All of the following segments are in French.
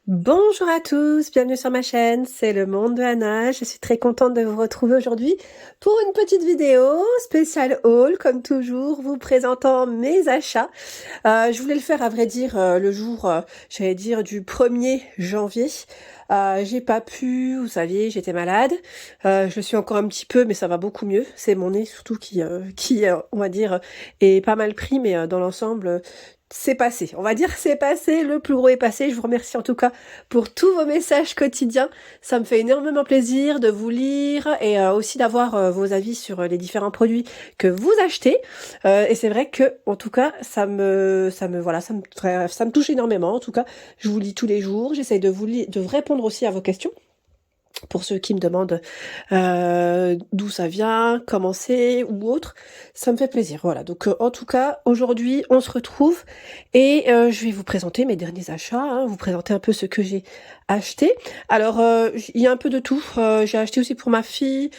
Bonjour à tous, bienvenue sur ma chaîne, c'est le monde de Anna. Je suis très contente de vous retrouver aujourd'hui pour une petite vidéo spéciale haul, comme toujours, vous présentant mes achats. Je voulais le faire à vrai dire le jour, j'allais dire du 1er janvier. J'ai pas pu, vous saviez, j'étais malade. Je suis encore un petit peu, mais ça va beaucoup mieux. C'est mon nez surtout qui on va dire, est pas mal pris, mais dans l'ensemble, c'est passé. On va dire c'est passé, le plus gros est passé. Je vous remercie en tout cas pour tous vos messages quotidiens. Ça me fait énormément plaisir de vous lire et aussi d'avoir vos avis sur les différents produits que vous achetez. Et c'est vrai que, en tout cas, ça me touche énormément. En tout cas, je vous lis tous les jours. J'essaye de répondre aussi à vos questions. Pour ceux qui me demandent d'où ça vient, comment c'est ou autre, ça me fait plaisir. Voilà, donc en tout cas, aujourd'hui, on se retrouve et je vais vous présenter mes derniers achats, hein, vous présenter un peu ce que j'ai acheté. Alors, il y a un peu de tout. J'ai acheté aussi pour ma fille,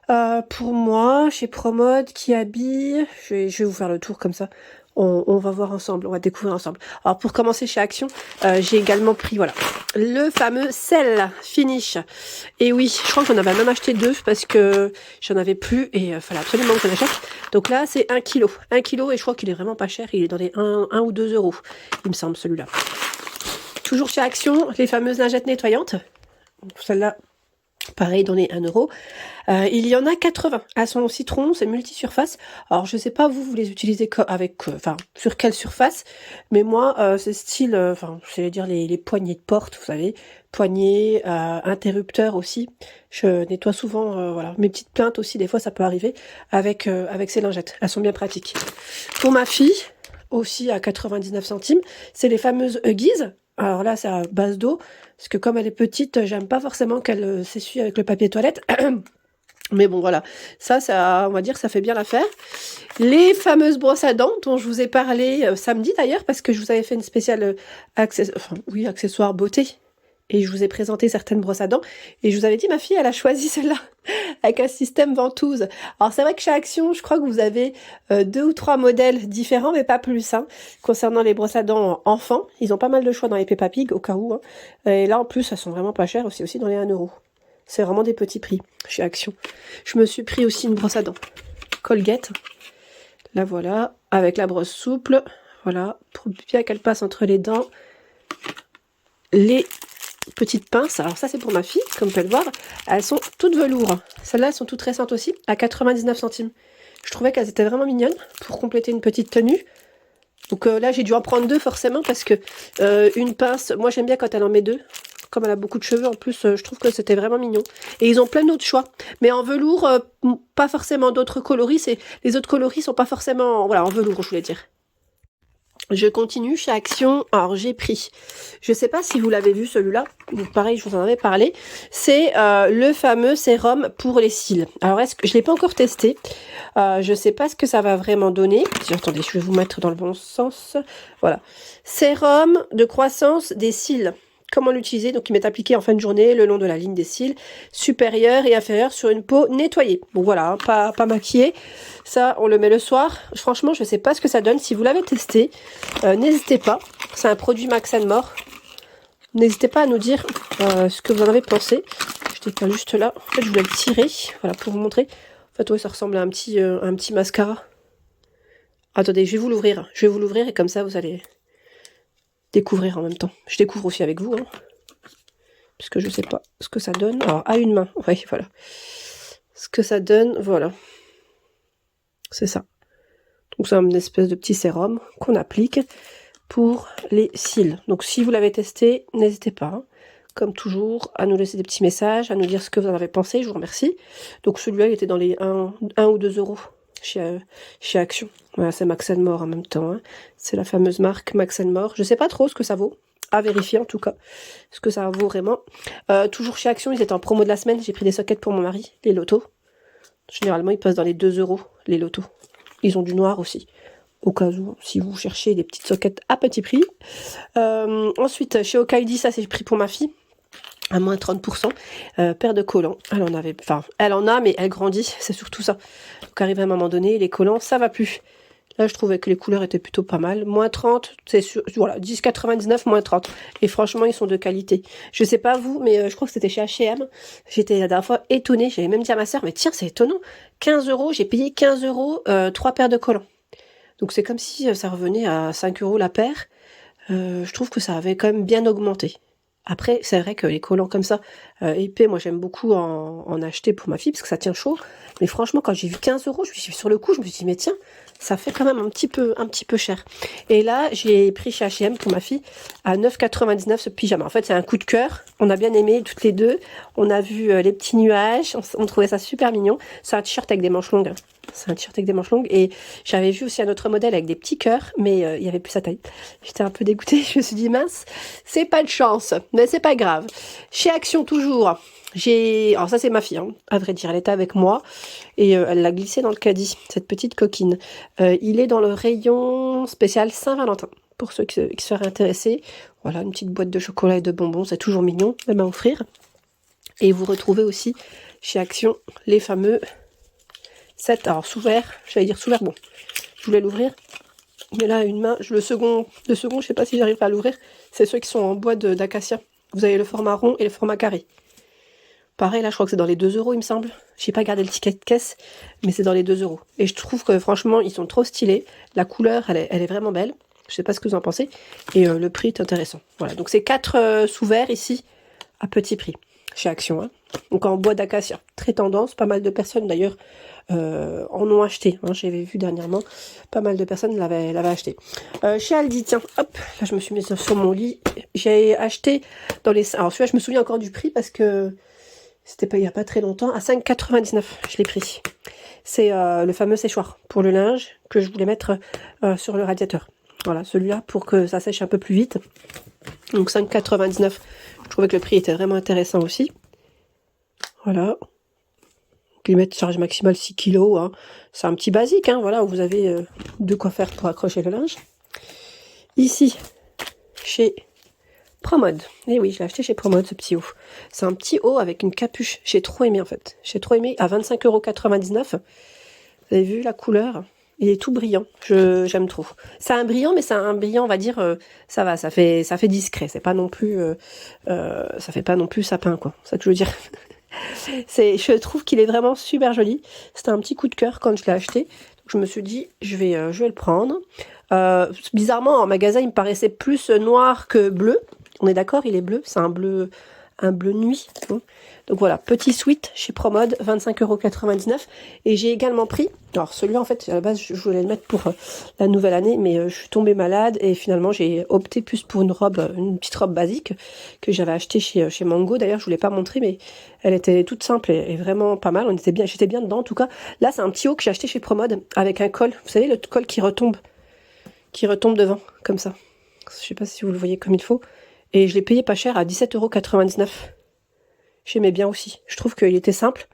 pour moi, chez Promode, qui habille. Je vais vous faire le tour comme ça. On va voir ensemble, on va découvrir ensemble. Alors pour commencer chez Action, j'ai également pris voilà le fameux sel finish. Et oui, je crois que j'en avais même acheté 2 parce que j'en avais plus et il fallait absolument que j'en achète. Donc là c'est 1 kilo. 1 kilo et je crois qu'il est vraiment pas cher, il est dans les 1 ou 2 euros, il me semble celui-là. Toujours chez Action, les fameuses lingettes nettoyantes. Celle-là, pareil, dans les 1 euro. Il y en a 80. Elles sont au citron, c'est multi-surface. Alors, je sais pas, vous les utilisez sur quelle surface. Mais moi, c'est style, c'est dire les poignées de porte, vous savez. Poignées, interrupteurs aussi. Je nettoie souvent, voilà. Mes petites plaintes aussi, des fois, ça peut arriver avec ces lingettes. Elles sont bien pratiques. Pour ma fille, aussi à 99 centimes, c'est les fameuses Huggies. Alors là, c'est à base d'eau, parce que comme elle est petite, j'aime pas forcément qu'elle s'essuie avec le papier toilette. Mais bon, voilà, ça, on va dire que ça fait bien l'affaire. Les fameuses brosses à dents dont je vous ai parlé samedi d'ailleurs, parce que je vous avais fait une spéciale accessoire beauté. Et je vous ai présenté certaines brosses à dents. Et je vous avais dit, ma fille, elle a choisi celle-là, avec un système ventouse. Alors c'est vrai que chez Action, je crois que vous avez 2 ou 3 modèles différents, mais pas plus. Hein. Concernant les brosses à dents enfants, ils ont pas mal de choix dans les Peppa Pig, au cas où. Hein. Et là, en plus, elles sont vraiment pas chères, aussi dans les 1 euro. C'est vraiment des petits prix chez Action. Je me suis pris aussi une brosse à dents Colgate. La voilà, avec la brosse souple. Voilà, pour bien qu'elle passe entre les dents. Les petites pinces, alors ça c'est pour ma fille, comme vous pouvez le voir, elles sont toutes velours. Celles-là, elles sont toutes récentes aussi, à 99 centimes. Je trouvais qu'elles étaient vraiment mignonnes pour compléter une petite tenue. Donc là, j'ai dû en prendre 2 forcément parce que une pince, moi j'aime bien quand elle en met 2. Comme elle a beaucoup de cheveux, en plus, je trouve que c'était vraiment mignon. Et ils ont plein d'autres choix. Mais en velours, pas forcément d'autres coloris. Les autres coloris sont pas forcément... Voilà, en velours, je voulais dire. Je continue chez Action. Alors, j'ai pris... Je sais pas si vous l'avez vu, celui-là. Pareil, je vous en avais parlé. C'est le fameux sérum pour les cils. Alors, je l'ai pas encore testé. Je sais pas ce que ça va vraiment donner. Attendez, je vais vous mettre dans le bon sens. Voilà. Sérum de croissance des cils. Comment l'utiliser? Donc, il m'est appliqué en fin de journée le long de la ligne des cils supérieure et inférieure sur une peau nettoyée. Bon, voilà, hein, pas maquillée. Ça, on le met le soir. Franchement, je ne sais pas ce que ça donne. Si vous l'avez testé, n'hésitez pas. C'est un produit Max & More. N'hésitez pas à nous dire ce que vous en avez pensé. Je décale juste là. En fait, je voulais le tirer. Voilà, pour vous montrer. En fait, ouais, ça ressemble à un petit mascara. Attendez, je vais vous l'ouvrir. Je vais vous l'ouvrir et comme ça, vous allez... découvrir en même temps. Je découvre aussi avec vous, hein, parce que je sais pas ce que ça donne. Alors, à une main, oui, voilà. Ce que ça donne, voilà. C'est ça. Donc, c'est une espèce de petit sérum qu'on applique pour les cils. Donc, si vous l'avez testé, n'hésitez pas, hein, comme toujours, à nous laisser des petits messages, à nous dire ce que vous en avez pensé. Je vous remercie. Donc, celui-là, il était dans les 1 ou 2 euros chez Action. Voilà, c'est Max & More en même temps. Hein. C'est la fameuse marque Max & More. Je sais pas trop ce que ça vaut. À vérifier en tout cas. Ce que ça vaut vraiment. Toujours chez Action, ils étaient en promo de la semaine. J'ai pris des sockets pour mon mari, les lotos. Généralement, ils passent dans les 2 euros, les lotos. Ils ont du noir aussi. Au cas où, si vous cherchez des petites sockets à petit prix. Ensuite, chez Okaidi, ça c'est pris pour ma fille. À moins 30%, paire de collants. Elle en a, mais elle grandit, c'est surtout ça. Donc arrivé à un moment donné, les collants, ça va plus. Là, je trouvais que les couleurs étaient plutôt pas mal. Moins 30, c'est sûr, voilà, 10,99, moins 30. Et franchement, ils sont de qualité. Je sais pas vous, mais je crois que c'était chez H&M. J'étais la dernière fois étonnée. J'avais même dit à ma soeur, mais tiens, c'est étonnant. 15 euros, j'ai payé 15 euros, 3 paires de collants. Donc c'est comme si ça revenait à 5 euros la paire. Je trouve que ça avait quand même bien augmenté. Après, c'est vrai que les collants comme ça, épais, moi j'aime beaucoup en acheter pour ma fille parce que ça tient chaud. Mais franchement, quand j'ai vu 15 euros, je me suis sur le coup, je me suis dit, mais tiens, ça fait quand même un petit peu cher. Et là, j'ai pris chez H&M pour ma fille à 9,99 ce pyjama. En fait, c'est un coup de cœur. On a bien aimé toutes les deux. On a vu les petits nuages. On trouvait ça super mignon. C'est un t-shirt avec des manches longues. C'est un t-shirt avec des manches longues. Et j'avais vu aussi un autre modèle avec des petits cœurs, mais il y avait plus sa taille. J'étais un peu dégoûtée. Je me suis dit, mince, c'est pas de chance. Mais c'est pas grave. Chez Action toujours. Alors ça c'est ma fille, hein, à vrai dire, elle était avec moi et elle l'a glissé dans le caddie, cette petite coquine. Il est dans le rayon spécial Saint-Valentin, pour ceux qui seraient intéressés. Voilà, une petite boîte de chocolat et de bonbons, c'est toujours mignon, même à offrir. Et vous retrouvez aussi chez Action les fameux sets, alors sous verre, j'allais dire sous verre, bon, je voulais l'ouvrir, mais là une main, le second, je sais pas si j'arriverai à l'ouvrir, c'est ceux qui sont en bois d'acacia. Vous avez le format rond et le format carré. Pareil, là, je crois que c'est dans les 2 euros, il me semble. J'ai pas gardé le ticket de caisse, mais c'est dans les 2 euros. Et je trouve que, franchement, ils sont trop stylés. La couleur, elle est vraiment belle. Je sais pas ce que vous en pensez. Et le prix est intéressant. Voilà, donc c'est 4 sous-verts ici, à petit prix, chez Action. Hein. Donc en bois d'acacia. Très tendance. Pas mal de personnes, d'ailleurs, en ont acheté. Hein. J'avais vu dernièrement, pas mal de personnes l'avaient acheté. Chez Aldi, tiens, hop, là, je me suis mise sur mon lit. J'ai acheté dans les... Alors celui-là, je me souviens encore du prix parce que... C'était pas il y a pas très longtemps, à 5,99 je l'ai pris. C'est le fameux séchoir pour le linge que je voulais mettre sur le radiateur. Voilà, celui-là pour que ça sèche un peu plus vite. Donc 5,99, je trouvais que le prix était vraiment intéressant aussi. Voilà. Limite charge maximale 6 kg. Hein. C'est un petit basique, hein, voilà, où vous avez de quoi faire pour accrocher le linge. Ici, chez Promode. Et oui, je l'ai acheté chez Promode, ce petit haut. C'est un petit haut avec une capuche. J'ai trop aimé, en fait. J'ai trop aimé. À 25,99 €. Vous avez vu la couleur? Il est tout brillant. J'aime trop. C'est un brillant, mais c'est un brillant, on va dire, ça va, ça fait discret. C'est pas non plus, ça fait pas non plus sapin, quoi. Ça que je veux dire. Je trouve qu'il est vraiment super joli. C'était un petit coup de cœur quand je l'ai acheté. Donc je me suis dit, je vais le prendre. Bizarrement, en magasin, il me paraissait plus noir que bleu. On est d'accord, il est bleu, c'est un bleu nuit. Hein. Donc voilà, petit sweat chez Promode, 25,99 €. Et j'ai également pris, alors celui-là en fait, à la base je voulais le mettre pour la nouvelle année, mais je suis tombée malade et finalement j'ai opté plus pour une petite robe basique que j'avais achetée chez Mango. D'ailleurs, je voulais pas montrer, mais elle était toute simple et vraiment pas mal. J'étais bien dedans en tout cas. Là, c'est un petit haut que j'ai acheté chez Promode avec un col. Vous savez, le col qui retombe devant, comme ça. Je sais pas si vous le voyez comme il faut. Et je l'ai payé pas cher à 17,99 €. J'aimais bien aussi. Je trouve qu'il était simple.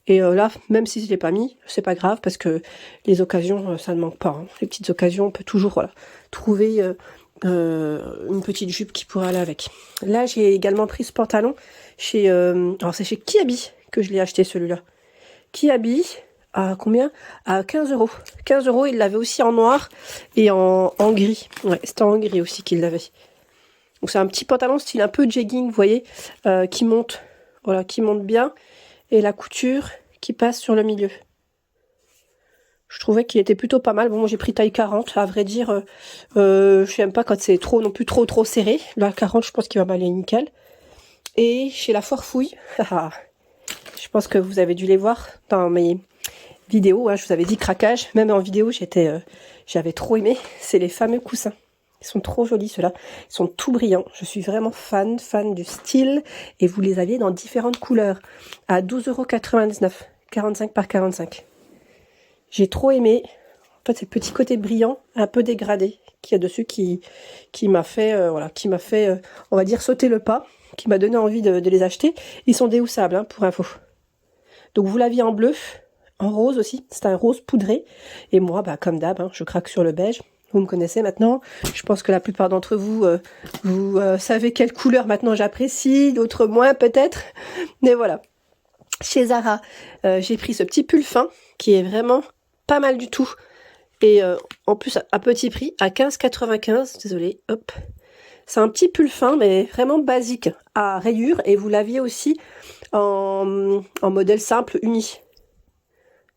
Et là, même si je l'ai pas mis, c'est pas grave parce que les occasions, ça ne manque pas. Hein. Les petites occasions, on peut toujours trouver une petite jupe qui pourrait aller avec. Là, j'ai également pris ce pantalon alors c'est chez Kiabi que je l'ai acheté celui-là. Kiabi, à combien? À 15 €. 15 €, il l'avait aussi en noir et en gris. Ouais, c'était en gris aussi qu'il l'avait. Donc c'est un petit pantalon style un peu jegging, vous voyez, qui monte bien. Et la couture qui passe sur le milieu. Je trouvais qu'il était plutôt pas mal. Bon, moi j'ai pris taille 40, à vrai dire, je n'aime pas quand c'est non plus trop serré. Là, 40, je pense qu'il va m'aller nickel. Et chez La Foire Fouille, je pense que vous avez dû les voir dans mes vidéos, hein, je vous avais dit craquage. Même en vidéo, j'avais trop aimé. C'est les fameux coussins. Ils sont trop jolis ceux-là, ils sont tout brillants. Je suis vraiment fan du style et vous les aviez dans différentes couleurs à 12,99 €, 45 par 45. J'ai trop aimé. En fait, c'est le petit côté brillant, un peu dégradé qu'il y a dessus qui m'a fait, on va dire sauter le pas, qui m'a donné envie de les acheter. Ils sont déhoussables, hein, pour info. Donc vous l'aviez en bleu, en rose aussi. C'est un rose poudré et moi, comme d'hab, hein, je craque sur le beige. Vous me connaissez maintenant. Je pense que la plupart d'entre vous, vous savez quelle couleur maintenant j'apprécie, d'autres moins peut-être. Mais voilà. Chez Zara, j'ai pris ce petit pull fin qui est vraiment pas mal du tout. Et en plus, à petit prix, à 15,95 €. Désolée, hop. C'est un petit pull fin, mais vraiment basique, à rayures. Et vous l'aviez aussi en modèle simple uni.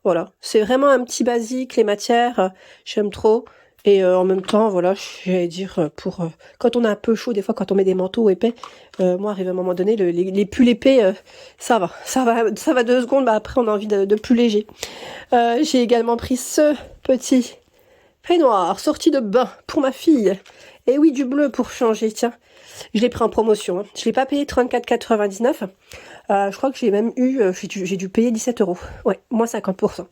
Voilà, c'est vraiment un petit basique, les matières, j'aime trop. Et en même temps, voilà, j'allais dire, pour quand on a un peu chaud, des fois quand on met des manteaux épais, moi arrive à un moment donné, les pulls épais, ça va 2 secondes, bah après on a envie de plus léger. J'ai également pris ce petit peignoir sorti de bain pour ma fille. Et oui, du bleu pour changer, tiens. Je l'ai pris en promotion, hein. Je l'ai pas payé 34,99 €. Je crois que j'ai même eu, j'ai dû payer 17 €. Ouais, moins 50%.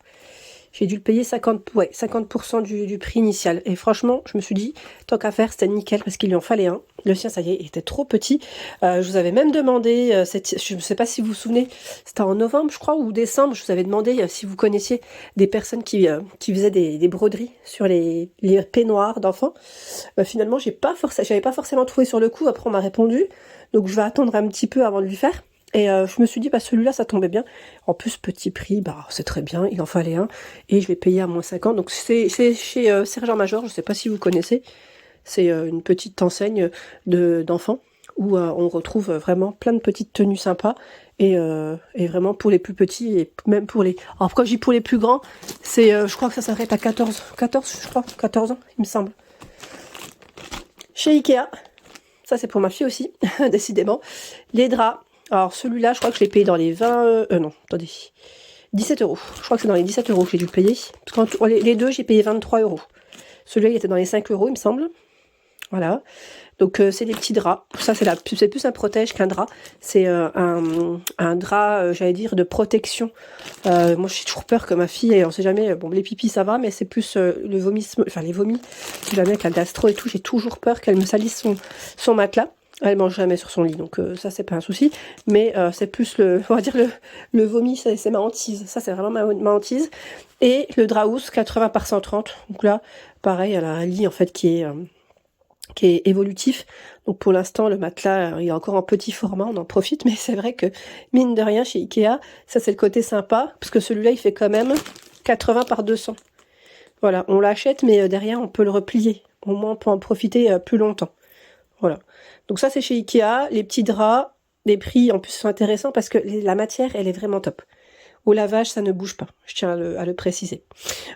J'ai dû le payer 50% du prix initial. Et franchement, je me suis dit, tant qu'à faire, c'était nickel parce qu'il lui en fallait un. Le sien, ça y est, il était trop petit. Je vous avais même demandé, je ne sais pas si vous vous souvenez, c'était en novembre, je crois, ou décembre, je vous avais demandé si vous connaissiez des personnes qui faisaient des broderies sur les peignoirs d'enfants. Finalement, j'avais pas forcément trouvé sur le coup. Après, on m'a répondu. Donc, je vais attendre un petit peu avant de lui faire. Et je me suis dit, bah celui-là, ça tombait bien. En plus, petit prix, bah c'est très bien, il en fallait un. Et je l'ai payé à moins 50. Donc c'est chez Sergent Major, je ne sais pas si vous connaissez. C'est une petite enseigne d'enfants où on retrouve vraiment plein de petites tenues sympas. Et vraiment pour les plus petits et même pour les... Alors pourquoi je dis pour les plus grands, c'est je crois que ça s'arrête à 14 ans, il me semble. Chez Ikea, ça c'est pour ma fille aussi, décidément. Les draps. Alors celui-là, je crois que je l'ai payé dans les 20... non, attendez. 17 €. Je crois que c'est dans les 17 € que j'ai dû le payer. Parce que les deux, j'ai payé 23 €. Celui-là, il était dans les 5 €, il me semble. Voilà. Donc c'est des petits draps. Ça, c'est plus un protège qu'un drap. C'est un drap, j'allais dire, de protection. Moi, j'ai toujours peur que ma fille, on sait jamais, bon, les pipis, ça va, mais c'est plus les vomis, si jamais avec la gastro et tout, j'ai toujours peur qu'elle me salisse son matelas. Elle mange jamais sur son lit, donc ça c'est pas un souci. Mais c'est plus on va dire le vomi, c'est ma hantise. Ça c'est vraiment ma hantise. Et le drap housse 80 par 130. Donc là, pareil, elle a un lit en fait qui est évolutif. Donc pour l'instant, le matelas, il est encore en petit format, on en profite. Mais c'est vrai que mine de rien, chez Ikea, ça c'est le côté sympa, parce que celui-là, il fait quand même 80 par 200. Voilà, on l'achète, mais derrière, on peut le replier. Au moins, on peut en profiter plus longtemps. Voilà. Donc ça, c'est chez Ikea. Les petits draps, les prix, en plus, sont intéressants parce que la matière, elle est vraiment top. Au lavage, ça ne bouge pas. Je tiens à le préciser.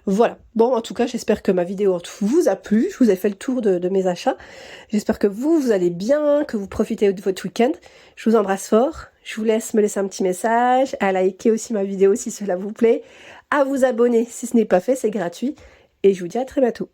Voilà. Bon, en tout cas, j'espère que ma vidéo vous a plu. Je vous ai fait le tour de mes achats. J'espère que vous allez bien, que vous profitez de votre week-end. Je vous embrasse fort. Je vous laisse me laisser un petit message, à liker aussi ma vidéo si cela vous plaît, à vous abonner si ce n'est pas fait, c'est gratuit. Et je vous dis à très bientôt.